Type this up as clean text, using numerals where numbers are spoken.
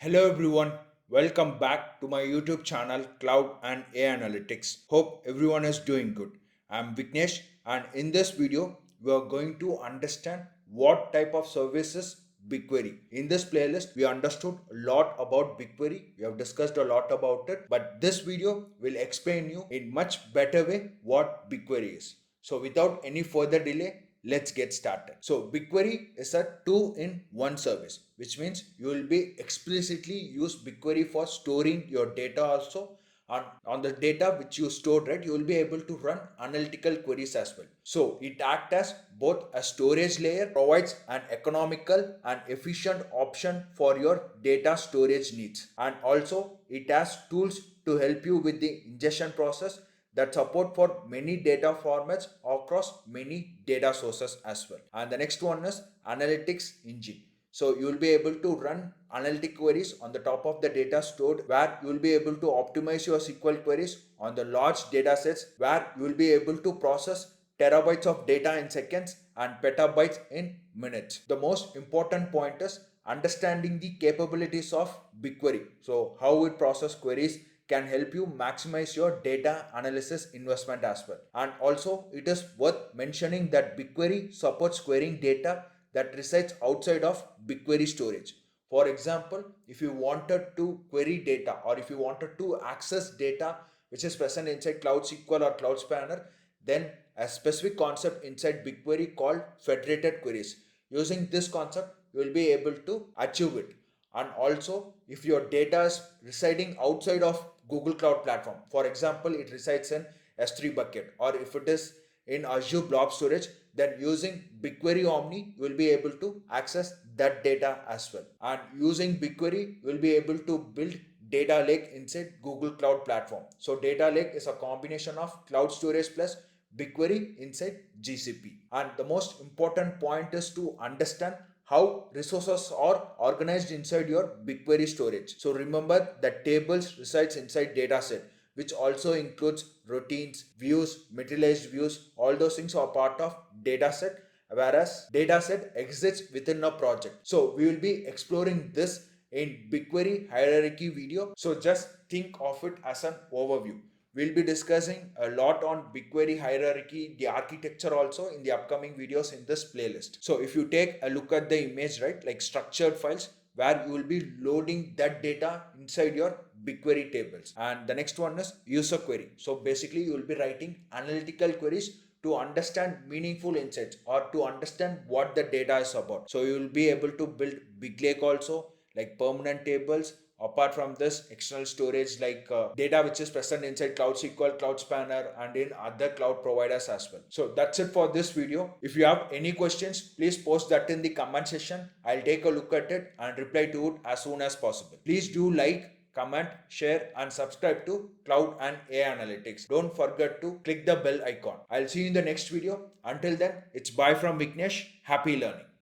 Hello everyone, welcome back to my YouTube channel Cloud and AI Analytics. Hope everyone is doing good. I'm Vignesh and in this video we are going to understand what type of services BigQuery. In this playlist we understood a lot about BigQuery. We have discussed a lot about it, but this video will explain you in much better way what BigQuery is. So without any further delay, let's get started. So BigQuery is a two-in-one service, which means you will be explicitly use BigQuery for storing your data also. On the data which you stored, right, you will be able to run analytical queries as well. So it acts as both a storage layer, provides an economical and efficient option for your data storage needs, and also it has tools to help you with the ingestion process that support for many data formats across many data sources as well. And the next one is analytics engine. So you will be able to run analytic queries on the top of the data stored, where you will be able to optimize your SQL queries on the large data sets, where you will be able to process terabytes of data in seconds and petabytes in minutes. The most important point is understanding the capabilities of BigQuery. So how it processes queries can help you maximize your data analysis investment as well. And also it is worth mentioning that BigQuery supports querying data that resides outside of BigQuery storage. For example, if you wanted to query data or if you wanted to access data which is present inside Cloud SQL or Cloud Spanner, then a specific concept inside BigQuery called federated queries. Using this concept, you will be able to achieve it. And also, if your data is residing outside of Google Cloud Platform, for example, it resides in S3 bucket, or if it is in Azure Blob Storage, then using BigQuery Omni, you will be able to access that data as well. And using BigQuery, you will be able to build data lake inside Google Cloud Platform. So data lake is a combination of cloud storage plus BigQuery inside GCP. And the most important point is to understand how resources are organized inside your BigQuery storage. So remember that tables resides inside dataset, which also includes routines, views, materialized views. All those things are part of dataset, whereas dataset exists within a project. So we will be exploring this in BigQuery hierarchy video. So just think of it as an overview. We'll be discussing a lot on BigQuery hierarchy, the architecture also in the upcoming videos in this playlist. So if you take a look at the image, right, like structured files, where you will be loading that data inside your BigQuery tables. And the next one is user query. So basically you will be writing analytical queries to understand meaningful insights or to understand what the data is about. So you will be able to build big lake also, like permanent tables. Apart from this, external storage like data which is present inside Cloud SQL, Cloud Spanner, and in other cloud providers as well. So that's it for this video. If you have any questions, please post that in the comment section. I'll take a look at it and reply to it as soon as possible. Please do like, comment, share, and subscribe to Cloud and AI Analytics. Don't forget to click the bell icon. I'll see you in the next video. Until then, it's bye from Vignesh. Happy learning.